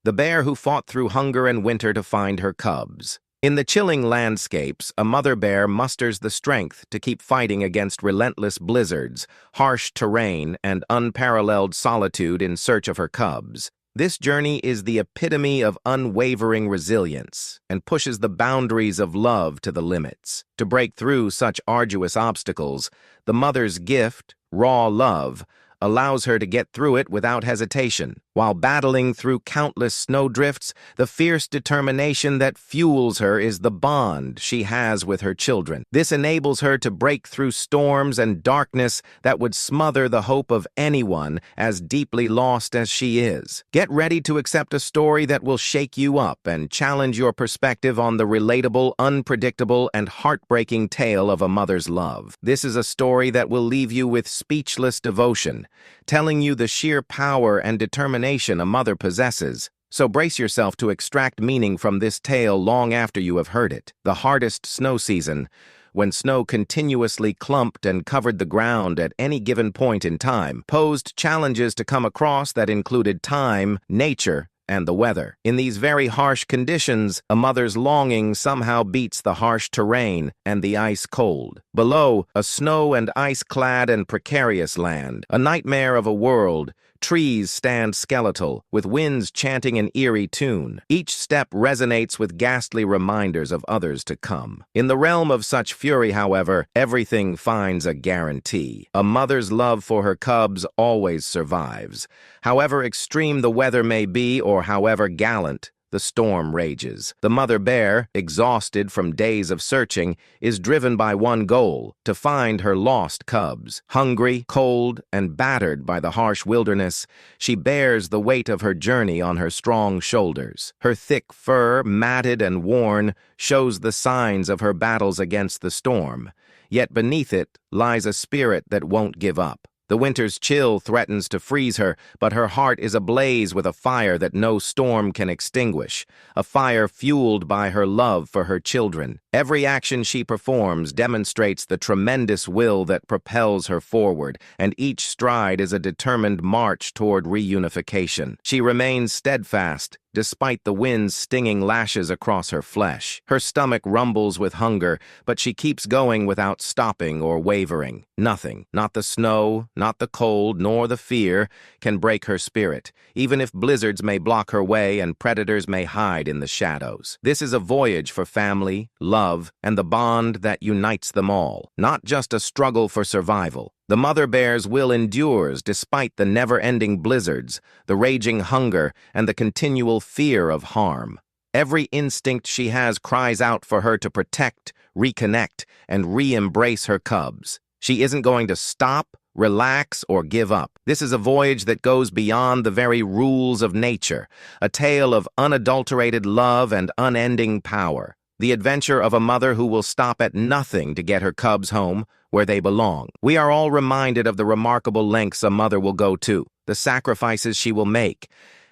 the bear who fought through hunger and winter to find her cubs. In the chilling landscapes, a mother bear musters the strength to keep fighting against relentless blizzards, harsh terrain, and unparalleled solitude in search of her cubs. This journey is the epitome of unwavering resilience and pushes the boundaries of love to the limits. To break through such arduous obstacles, the mother's gift, raw love, allows her to get through it without hesitation. While battling through countless snowdrifts, the fierce determination that fuels her is the bond she has with her children. This enables her to break through storms and darkness that would smother the hope of anyone as deeply lost as she is. Get ready to accept a story that will shake you up and challenge your perspective on the relatable, unpredictable, and heartbreaking tale of a mother's love. This is a story that will leave you with speechless devotion, telling you the sheer power and determination a mother possesses. So brace yourself to extract meaning from this tale long after you have heard it. The hardest snow season, when snow continuously clumped and covered the ground at any given point in time, posed challenges to come across that included time, nature, and the weather. In these very harsh conditions, a mother's longing somehow beats the harsh terrain and the ice cold. Below, a snow and ice-clad and precarious land, a nightmare of a world. Trees stand skeletal, with winds chanting an eerie tune. Each step resonates with ghastly reminders of others to come. In the realm of such fury, however, everything finds a guarantee. A mother's love for her cubs always survives. However extreme the weather may be or however gallant, the storm rages. The mother bear, exhausted from days of searching, is driven by one goal: to find her lost cubs. Hungry, cold, and battered by the harsh wilderness, she bears the weight of her journey on her strong shoulders. Her thick fur, matted and worn, shows the signs of her battles against the storm. Yet beneath it lies a spirit that won't give up. The winter's chill threatens to freeze her, but her heart is ablaze with a fire that no storm can extinguish, a fire fueled by her love for her children. Every action she performs demonstrates the tremendous will that propels her forward, and each stride is a determined march toward reunification. She remains steadfast, despite the wind's stinging lashes across her flesh. Her stomach rumbles with hunger, but she keeps going without stopping or wavering. Nothing, not the snow, not the cold, nor the fear, can break her spirit, even if blizzards may block her way and predators may hide in the shadows. This is a voyage for family, love, and the bond that unites them all, not just a struggle for survival. The mother bear's will endures despite the never-ending blizzards, the raging hunger, and the continual fear of harm. Every instinct she has cries out for her to protect, reconnect, and re-embrace her cubs. She isn't going to stop, relax, or give up. This is a voyage that goes beyond the very rules of nature, a tale of unadulterated love and unending power. The adventure of a mother who will stop at nothing to get her cubs home, where they belong. We are all reminded of the remarkable lengths a mother will go to, the sacrifices she will make,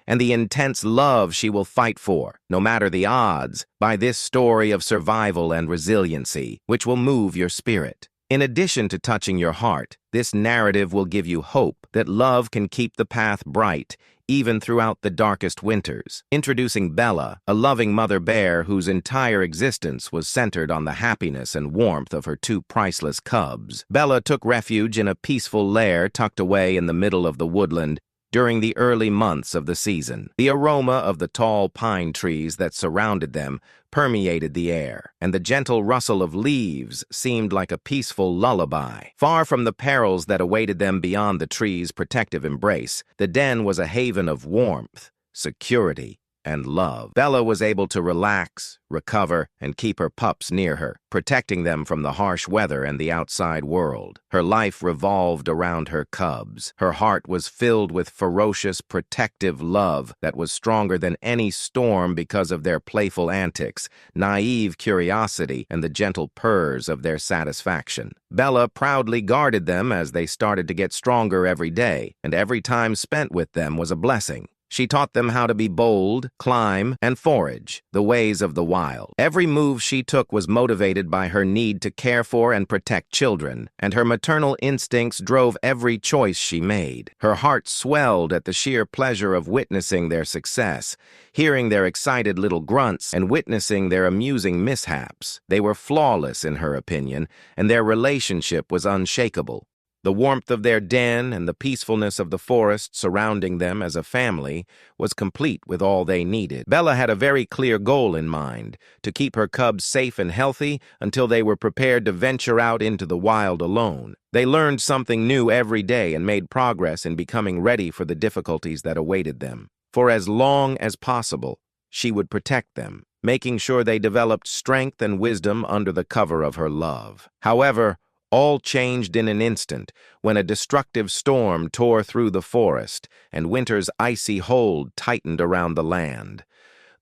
and the intense love she will fight for, no matter the odds, by this story of survival and resiliency, which will move your spirit. In addition to touching your heart, this narrative will give you hope that love can keep the path bright, even throughout the darkest winters. Introducing Bella, a loving mother bear whose entire existence was centered on the happiness and warmth of her two priceless cubs. Bella took refuge in a peaceful lair tucked away in the middle of the woodland during the early months of the season. The aroma of the tall pine trees that surrounded them permeated the air, and the gentle rustle of leaves seemed like a peaceful lullaby. Far from the perils that awaited them beyond the trees' protective embrace, the den was a haven of warmth, security, and love. Bella was able to relax, recover, and keep her pups near her, protecting them from the harsh weather and the outside world. Her life revolved around her cubs. Her heart was filled with ferocious, protective love that was stronger than any storm because of their playful antics, naive curiosity, and the gentle purrs of their satisfaction. Bella proudly guarded them as they started to get stronger every day, and every time spent with them was a blessing. She taught them how to be bold, climb, and forage, the ways of the wild. Every move she took was motivated by her need to care for and protect children, and her maternal instincts drove every choice she made. Her heart swelled at the sheer pleasure of witnessing their success, hearing their excited little grunts, and witnessing their amusing mishaps. They were flawless in her opinion, and their relationship was unshakable. The warmth of their den and the peacefulness of the forest surrounding them as a family was complete with all they needed. Bella had a very clear goal in mind, to keep her cubs safe and healthy until they were prepared to venture out into the wild alone. They learned something new every day and made progress in becoming ready for the difficulties that awaited them. For as long as possible, she would protect them, making sure they developed strength and wisdom under the cover of her love. However, all changed in an instant when a destructive storm tore through the forest and winter's icy hold tightened around the land.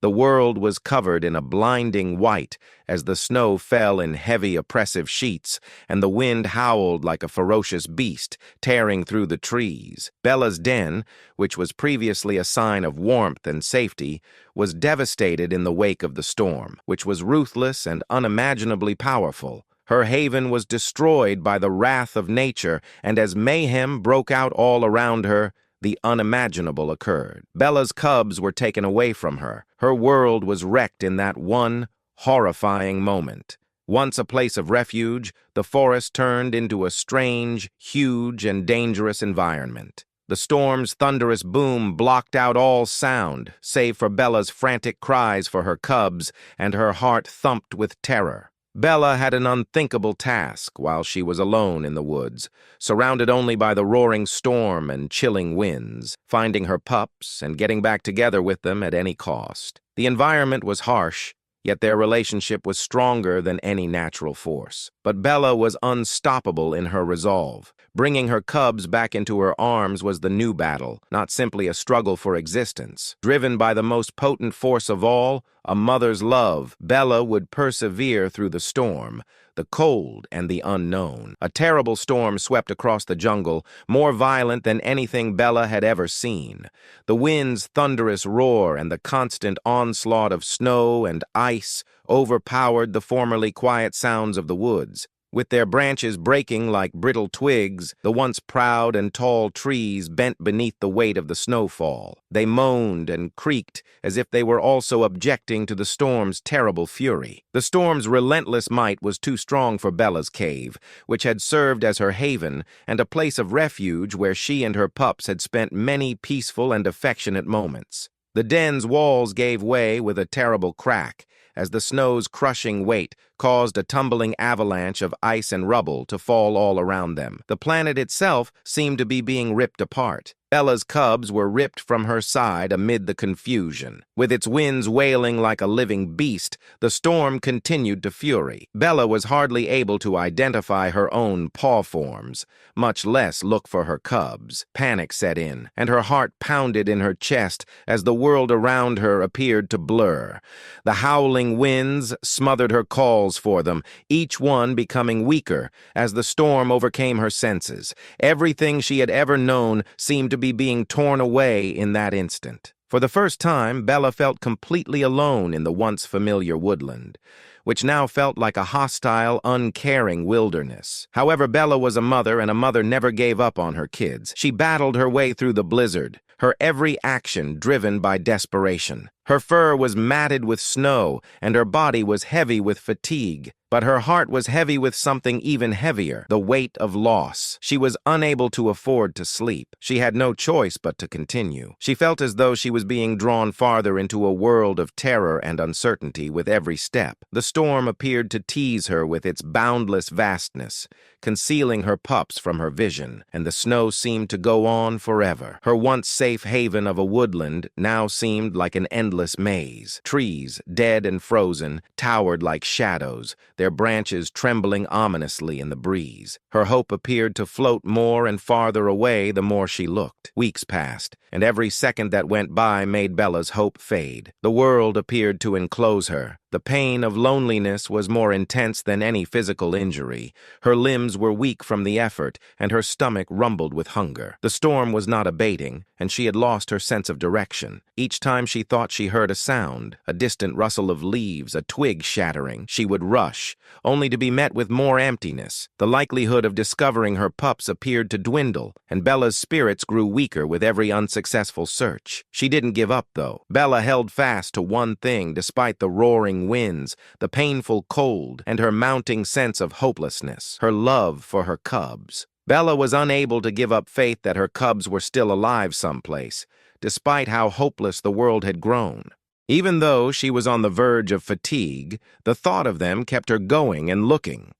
The world was covered in a blinding white as the snow fell in heavy, oppressive sheets, and the wind howled like a ferocious beast, tearing through the trees. Bella's den, which was previously a sign of warmth and safety, was devastated in the wake of the storm, which was ruthless and unimaginably powerful. Her haven was destroyed by the wrath of nature, and as mayhem broke out all around her, the unimaginable occurred. Bella's cubs were taken away from her. Her world was wrecked in that one horrifying moment. Once a place of refuge, the forest turned into a strange, huge, and dangerous environment. The storm's thunderous boom blocked out all sound, save for Bella's frantic cries for her cubs, and her heart thumped with terror. Bella had an unthinkable task while she was alone in the woods, surrounded only by the roaring storm and chilling winds, finding her pups and getting back together with them at any cost. The environment was harsh, yet their relationship was stronger than any natural force. But Bella was unstoppable in her resolve. Bringing her cubs back into her arms was the new battle, not simply a struggle for existence. Driven by the most potent force of all, a mother's love, Bella would persevere through the storm, the cold, and the unknown. A terrible storm swept across the jungle, more violent than anything Bella had ever seen. The wind's thunderous roar and the constant onslaught of snow and ice overpowered the formerly quiet sounds of the woods. With their branches breaking like brittle twigs, the once proud and tall trees bent beneath the weight of the snowfall. They moaned and creaked as if they were also objecting to the storm's terrible fury. The storm's relentless might was too strong for Bella's cave, which had served as her haven and a place of refuge where she and her pups had spent many peaceful and affectionate moments. The den's walls gave way with a terrible crack, as the snow's crushing weight caused a tumbling avalanche of ice and rubble to fall all around them. The planet itself seemed to be being ripped apart. Bella's cubs were ripped from her side amid the confusion. With its winds wailing like a living beast, the storm continued to fury. Bella was hardly able to identify her own paw forms, much less look for her cubs. Panic set in, and her heart pounded in her chest as the world around her appeared to blur. The howling winds smothered her calls for them, each one becoming weaker as the storm overcame her senses. Everything she had ever known seemed to be being torn away in that instant. For the first time, Bella felt completely alone in the once familiar woodland, which now felt like a hostile, uncaring wilderness. However, Bella was a mother, and a mother never gave up on her kids. She battled her way through the blizzard, her every action driven by desperation. Her fur was matted with snow, and her body was heavy with fatigue. But her heart was heavy with something even heavier, the weight of loss. She was unable to afford to sleep. She had no choice but to continue. She felt as though she was being drawn farther into a world of terror and uncertainty with every step. The storm appeared to tease her with its boundless vastness, concealing her pups from her vision, and the snow seemed to go on forever. Her once safe haven of a woodland now seemed like an endless maze. Trees, dead and frozen, towered like shadows, their branches trembling ominously in the breeze. Her hope appeared to float more and farther away the more she looked. Weeks passed, and every second that went by made Bella's hope fade. The world appeared to enclose her, The pain of loneliness was more intense than any physical injury. Her limbs were weak from the effort, and her stomach rumbled with hunger. The storm was not abating, and she had lost her sense of direction. Each time she thought she heard a sound, a distant rustle of leaves, a twig shattering, she would rush, only to be met with more emptiness. The likelihood of discovering her pups appeared to dwindle, and Bella's spirits grew weaker with every unsuccessful search. She didn't give up, though. Bella held fast to one thing despite the roaring winds, the painful cold, and her mounting sense of hopelessness, her love for her cubs. Bella was unable to give up faith that her cubs were still alive someplace, despite how hopeless the world had grown. Even though she was on the verge of fatigue, the thought of them kept her going and looking.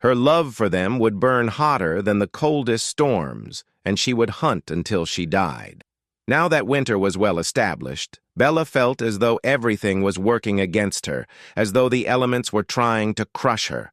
Her love for them would burn hotter than the coldest storms, and she would hunt until she died. Now that winter was well established, Bella felt as though everything was working against her, as though the elements were trying to crush her.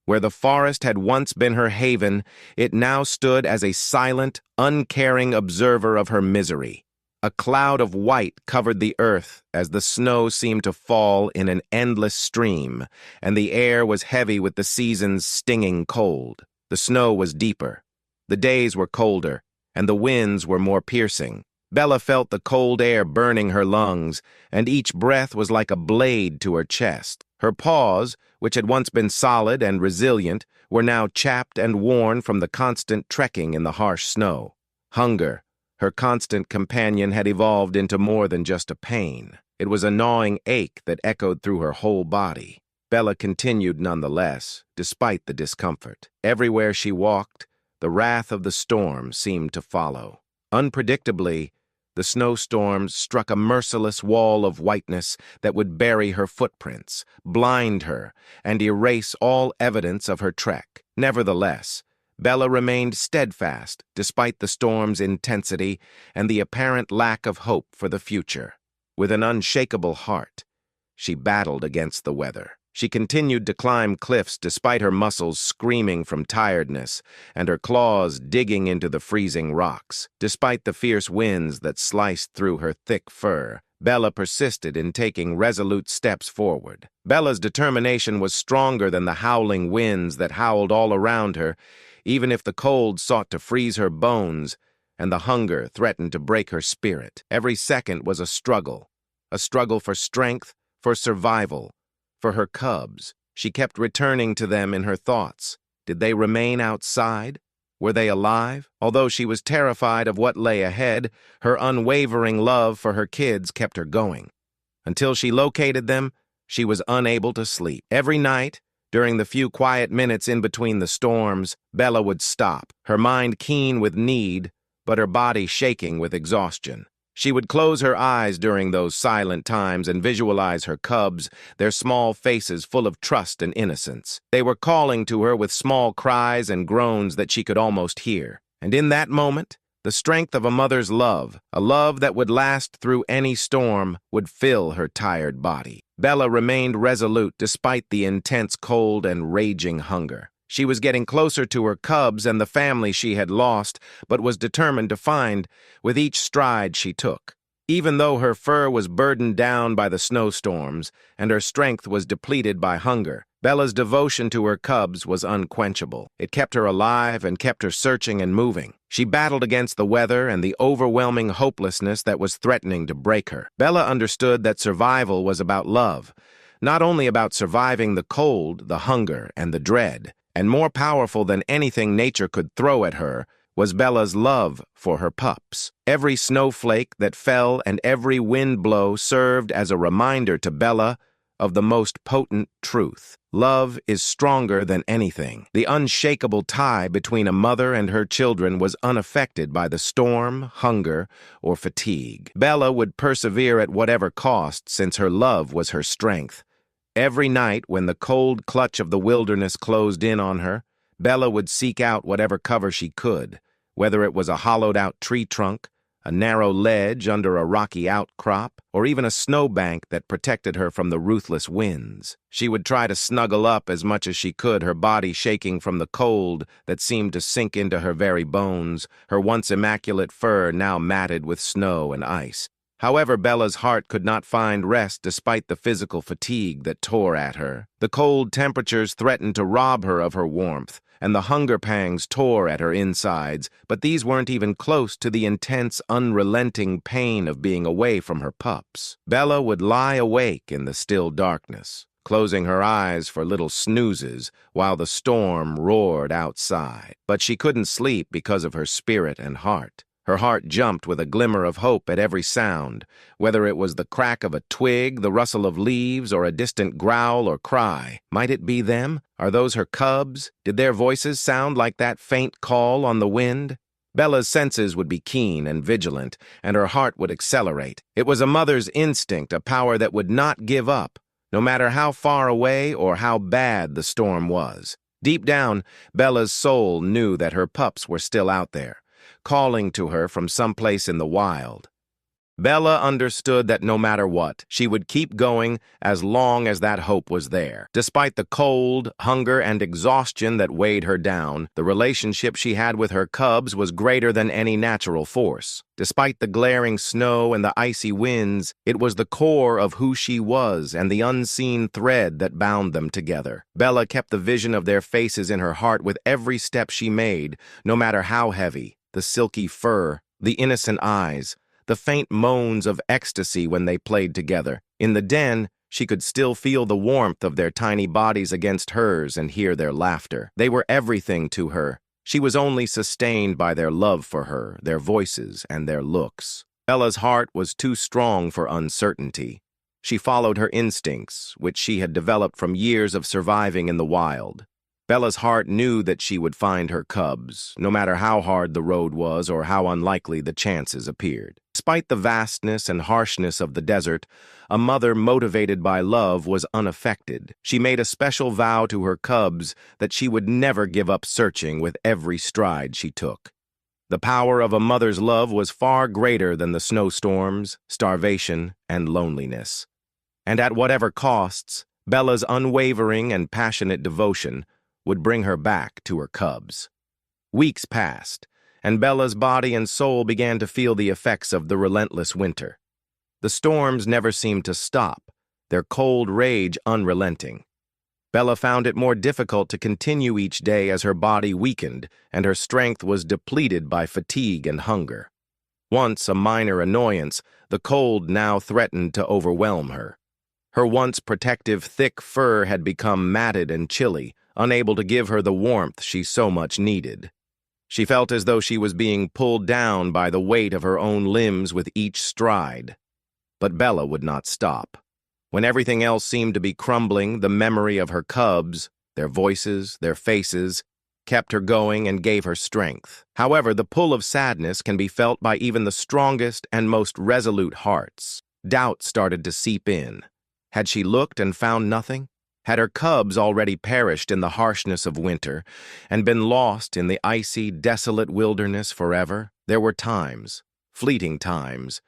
Where the forest had once been her haven, it now stood as a silent, uncaring observer of her misery. A cloud of white covered the earth as the snow seemed to fall in an endless stream, and the air was heavy with the season's stinging cold. The snow was deeper, the days were colder, and the winds were more piercing. Bella felt the cold air burning her lungs, and each breath was like a blade to her chest. Her paws, which had once been solid and resilient, were now chapped and worn from the constant trekking in the harsh snow. Hunger, her constant companion, had evolved into more than just a pain. It was a gnawing ache that echoed through her whole body. Bella continued nonetheless, despite the discomfort. Everywhere she walked, the wrath of the storm seemed to follow. Unpredictably, the snowstorms struck a merciless wall of whiteness that would bury her footprints, blind her, and erase all evidence of her trek. Nevertheless, Bella remained steadfast despite the storm's intensity and the apparent lack of hope for the future. With an unshakable heart, she battled against the weather. She continued to climb cliffs despite her muscles screaming from tiredness and her claws digging into the freezing rocks. Despite the fierce winds that sliced through her thick fur, Bella persisted in taking resolute steps forward. Bella's determination was stronger than the howling winds that howled all around her, even if the cold sought to freeze her bones and the hunger threatened to break her spirit. Every second was a struggle for strength, for survival, for her cubs. She kept returning to them in her thoughts. Did they remain outside? Were they alive? Although she was terrified of what lay ahead, her unwavering love for her kids kept her going. Until she located them, she was unable to sleep. Every night, during the few quiet minutes in between the storms, Bella would stop, her mind keen with need, but her body shaking with exhaustion. She would close her eyes during those silent times and visualize her cubs, their small faces full of trust and innocence. They were calling to her with small cries and groans that she could almost hear. And in that moment, the strength of a mother's love, a love that would last through any storm, would fill her tired body. Bella remained resolute despite the intense cold and raging hunger. She was getting closer to her cubs and the family she had lost, but was determined to find with each stride she took. Even though her fur was burdened down by the snowstorms and her strength was depleted by hunger, Bella's devotion to her cubs was unquenchable. It kept her alive and kept her searching and moving. She battled against the weather and the overwhelming hopelessness that was threatening to break her. Bella understood that survival was about love, not only about surviving the cold, the hunger, and the dread. And more powerful than anything nature could throw at her was Bella's love for her pups. Every snowflake that fell and every wind blow served as a reminder to Bella of the most potent truth. Love is stronger than anything. The unshakable tie between a mother and her children was unaffected by the storm, hunger, or fatigue. Bella would persevere at whatever cost, since her love was her strength. Every night, when the cold clutch of the wilderness closed in on her, Bella would seek out whatever cover she could, whether it was a hollowed-out tree trunk, a narrow ledge under a rocky outcrop, or even a snowbank that protected her from the ruthless winds. She would try to snuggle up as much as she could, her body shaking from the cold that seemed to sink into her very bones, her once immaculate fur now matted with snow and ice. However, Bella's heart could not find rest despite the physical fatigue that tore at her. The cold temperatures threatened to rob her of her warmth, and the hunger pangs tore at her insides, but these weren't even close to the intense, unrelenting pain of being away from her pups. Bella would lie awake in the still darkness, closing her eyes for little snoozes while the storm roared outside. But she couldn't sleep because of her spirit and heart. Her heart jumped with a glimmer of hope at every sound, whether it was the crack of a twig, the rustle of leaves, or a distant growl or cry. Might it be them? Are those her cubs? Did their voices sound like that faint call on the wind? Bella's senses would be keen and vigilant, and her heart would accelerate. It was a mother's instinct, a power that would not give up, no matter how far away or how bad the storm was. Deep down, Bella's soul knew that her pups were still out there, calling to her from someplace in the wild. Bella understood that no matter what, she would keep going as long as that hope was there. Despite the cold, hunger, and exhaustion that weighed her down, the relationship she had with her cubs was greater than any natural force. Despite the glaring snow and the icy winds, it was the core of who she was and the unseen thread that bound them together. Bella kept the vision of their faces in her heart with every step she made, no matter how heavy. The silky fur, the innocent eyes, the faint moans of ecstasy when they played together. In the den, she could still feel the warmth of their tiny bodies against hers and hear their laughter. They were everything to her. She was only sustained by their love for her, their voices, and their looks. Bella's heart was too strong for uncertainty. She followed her instincts, which she had developed from years of surviving in the wild. Bella's heart knew that she would find her cubs, no matter how hard the road was or how unlikely the chances appeared. Despite the vastness and harshness of the desert, a mother motivated by love was unaffected. She made a special vow to her cubs that she would never give up searching with every stride she took. The power of a mother's love was far greater than the snowstorms, starvation, and loneliness. And at whatever costs, Bella's unwavering and passionate devotion would bring her back to her cubs. Weeks passed, and Bella's body and soul began to feel the effects of the relentless winter. The storms never seemed to stop, their cold rage unrelenting. Bella found it more difficult to continue each day as her body weakened and her strength was depleted by fatigue and hunger. Once a minor annoyance, the cold now threatened to overwhelm her. Her once protective, thick fur had become matted and chilly, unable to give her the warmth she so much needed. She felt as though she was being pulled down by the weight of her own limbs with each stride. But Bella would not stop. When everything else seemed to be crumbling, the memory of her cubs, their voices, their faces, kept her going and gave her strength. However, the pull of sadness can be felt by even the strongest and most resolute hearts. Doubt started to seep in. Had she looked and found nothing? Had her cubs already perished in the harshness of winter and been lost in the icy, desolate wilderness forever? There were times, fleeting times,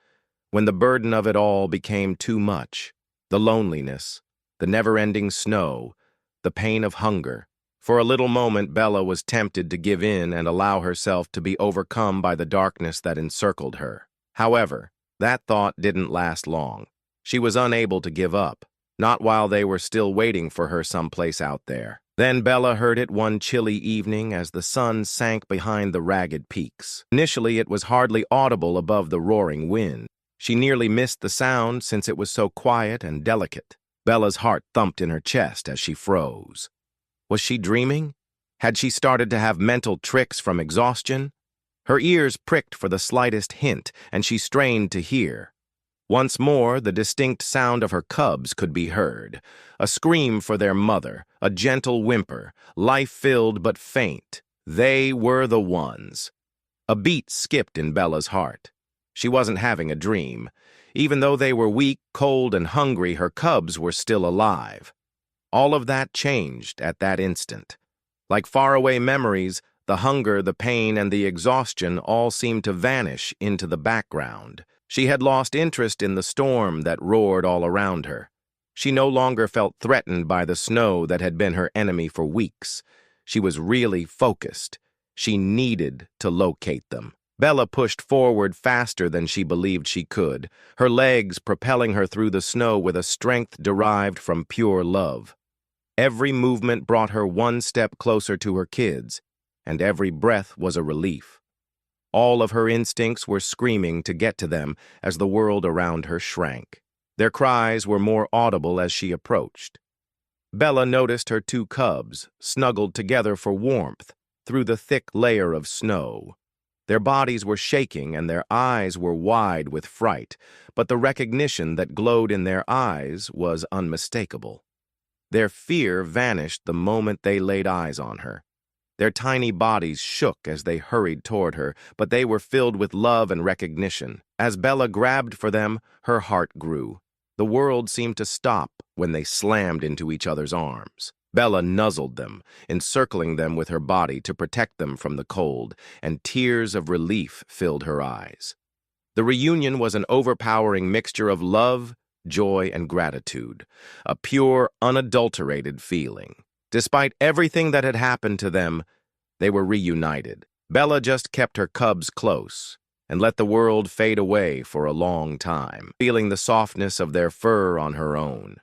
when the burden of it all became too much. The loneliness, the never-ending snow, the pain of hunger. For a little moment, Bella was tempted to give in and allow herself to be overcome by the darkness that encircled her. However, that thought didn't last long. She was unable to give up. Not while they were still waiting for her someplace out there. Then Bella heard it one chilly evening as the sun sank behind the ragged peaks. Initially, it was hardly audible above the roaring wind. She nearly missed the sound since it was so quiet and delicate. Bella's heart thumped in her chest as she froze. Was she dreaming? Had she started to have mental tricks from exhaustion? Her ears pricked for the slightest hint, and she strained to hear. Once more, the distinct sound of her cubs could be heard. A scream for their mother, a gentle whimper, life-filled but faint. They were the ones. A beat skipped in Bella's heart. She wasn't having a dream. Even though they were weak, cold, and hungry, her cubs were still alive. All of that changed at that instant. Like faraway memories, the hunger, the pain, and the exhaustion all seemed to vanish into the background. She had lost interest in the storm that roared all around her. She no longer felt threatened by the snow that had been her enemy for weeks. She was really focused. She needed to locate them. Bella pushed forward faster than she believed she could, her legs propelling her through the snow with a strength derived from pure love. Every movement brought her one step closer to her kids, and every breath was a relief. All of her instincts were screaming to get to them as the world around her shrank. Their cries were more audible as she approached. Bella noticed her two cubs, snuggled together for warmth, through the thick layer of snow. Their bodies were shaking and their eyes were wide with fright, but the recognition that glowed in their eyes was unmistakable. Their fear vanished the moment they laid eyes on her. Their tiny bodies shook as they hurried toward her, but they were filled with love and recognition. As Bella grabbed for them, her heart grew. The world seemed to stop when they slammed into each other's arms. Bella nuzzled them, encircling them with her body to protect them from the cold, and tears of relief filled her eyes. The reunion was an overpowering mixture of love, joy, and gratitude, a pure, unadulterated feeling. Despite everything that had happened to them, they were reunited. Bella just kept her cubs close and let the world fade away for a long time, feeling the softness of their fur on her own.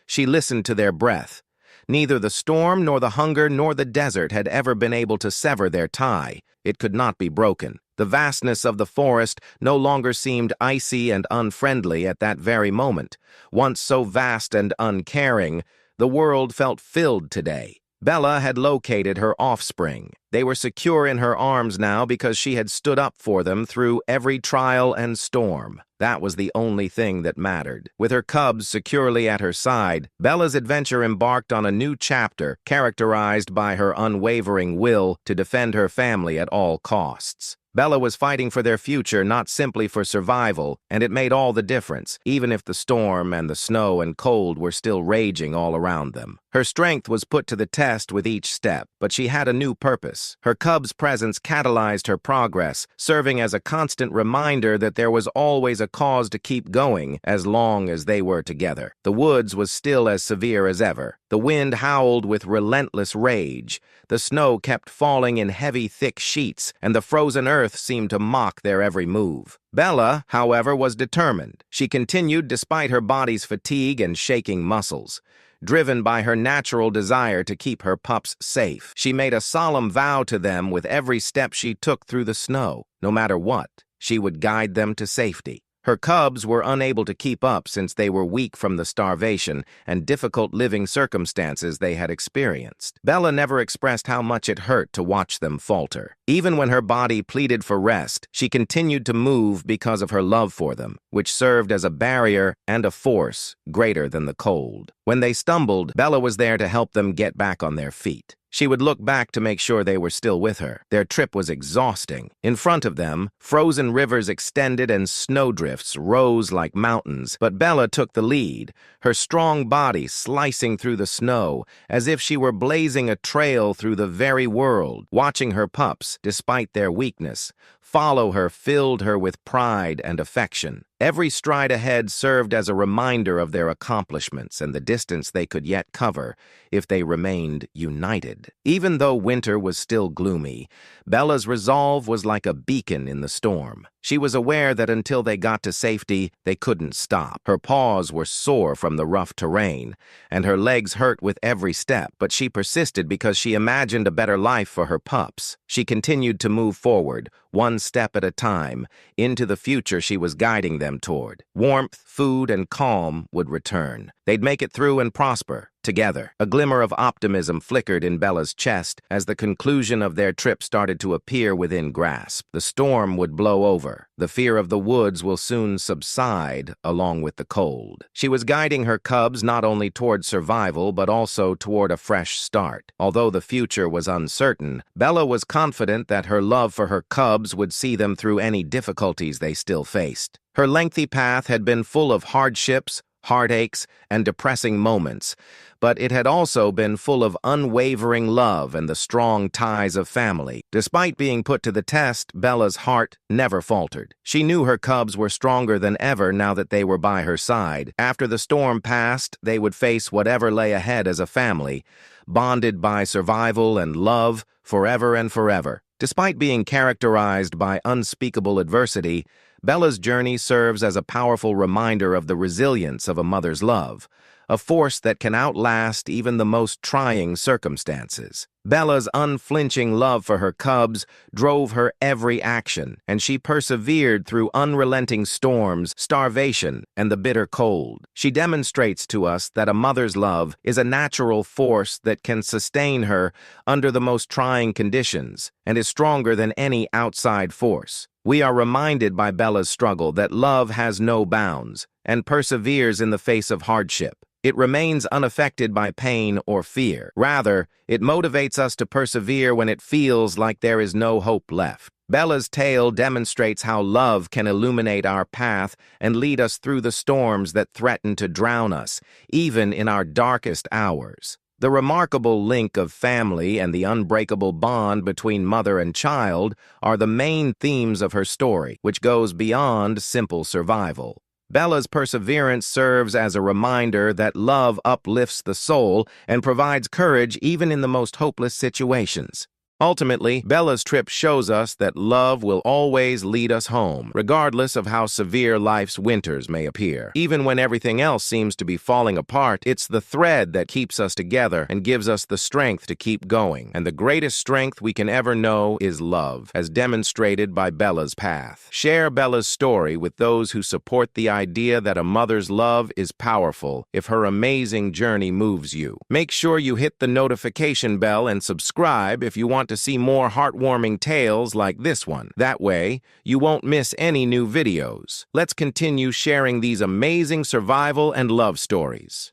She listened to their breath. Neither the storm nor the hunger nor the desert had ever been able to sever their tie. It could not be broken. The vastness of the forest no longer seemed icy and unfriendly at that very moment. Once so vast and uncaring, the world felt filled today. Bella had located her offspring. They were secure in her arms now because she had stood up for them through every trial and storm. That was the only thing that mattered. With her cubs securely at her side, Bella's adventure embarked on a new chapter characterized by her unwavering will to defend her family at all costs. Bella was fighting for their future, not simply for survival, and it made all the difference, even if the storm and the snow and cold were still raging all around them. Her strength was put to the test with each step, but she had a new purpose. Her cub's presence catalyzed her progress, serving as a constant reminder that there was always a cause to keep going as long as they were together. The woods was still as severe as ever. The wind howled with relentless rage. The snow kept falling in heavy, thick sheets, and the frozen earth seemed to mock their every move. Bella, however, was determined. She continued despite her body's fatigue and shaking muscles. Driven by her natural desire to keep her pups safe, she made a solemn vow to them with every step she took through the snow. No matter what, she would guide them to safety. Her cubs were unable to keep up since they were weak from the starvation and difficult living circumstances they had experienced. Bella never expressed how much it hurt to watch them falter. Even when her body pleaded for rest, she continued to move because of her love for them, which served as a barrier and a force greater than the cold. When they stumbled, Bella was there to help them get back on their feet. She would look back to make sure they were still with her. Their trip was exhausting. In front of them, frozen rivers extended and snowdrifts rose like mountains, but Bella took the lead, her strong body slicing through the snow as if she were blazing a trail through the very world. Watching her pups, despite their weakness, follow her filled her with pride and affection. Every stride ahead served as a reminder of their accomplishments and the distance they could yet cover if they remained united. Even though winter was still gloomy, Bella's resolve was like a beacon in the storm. She was aware that until they got to safety, they couldn't stop. Her paws were sore from the rough terrain, and her legs hurt with every step, but she persisted because she imagined a better life for her pups. She continued to move forward, one step at a time, into the future she was guiding them toward. Warmth, food, and calm would return. They'd make it through and prosper, together. A glimmer of optimism flickered in Bella's chest as the conclusion of their trip started to appear within grasp. The storm would blow over. The fear of the woods will soon subside, along with the cold. She was guiding her cubs not only toward survival, but also toward a fresh start. Although the future was uncertain, Bella was confident that her love for her cubs would see them through any difficulties they still faced. Her lengthy path had been full of hardships, heartaches, and depressing moments, but it had also been full of unwavering love and the strong ties of family. Despite being put to the test, Bella's heart never faltered. She knew her cubs were stronger than ever now that they were by her side. After the storm passed, they would face whatever lay ahead as a family, bonded by survival and love forever and forever. Despite being characterized by unspeakable adversity, Bella's journey serves as a powerful reminder of the resilience of a mother's love, a force that can outlast even the most trying circumstances. Bella's unflinching love for her cubs drove her every action, and she persevered through unrelenting storms, starvation, and the bitter cold. She demonstrates to us that a mother's love is a natural force that can sustain her under the most trying conditions and is stronger than any outside force. We are reminded by Bella's struggle that love has no bounds and perseveres in the face of hardship. It remains unaffected by pain or fear. Rather, it motivates us to persevere when it feels like there is no hope left. Bella's tale demonstrates how love can illuminate our path and lead us through the storms that threaten to drown us, even in our darkest hours. The remarkable link of family and the unbreakable bond between mother and child are the main themes of her story, which goes beyond simple survival. Bella's perseverance serves as a reminder that love uplifts the soul and provides courage even in the most hopeless situations. Ultimately, Bella's trip shows us that love will always lead us home, regardless of how severe life's winters may appear. Even when everything else seems to be falling apart, it's the thread that keeps us together and gives us the strength to keep going. And the greatest strength we can ever know is love, as demonstrated by Bella's path. Share Bella's story with those who support the idea that a mother's love is powerful if her amazing journey moves you. Make sure you hit the notification bell and subscribe if you want to see more heartwarming tales like this one. That way, you won't miss any new videos. Let's continue sharing these amazing survival and love stories.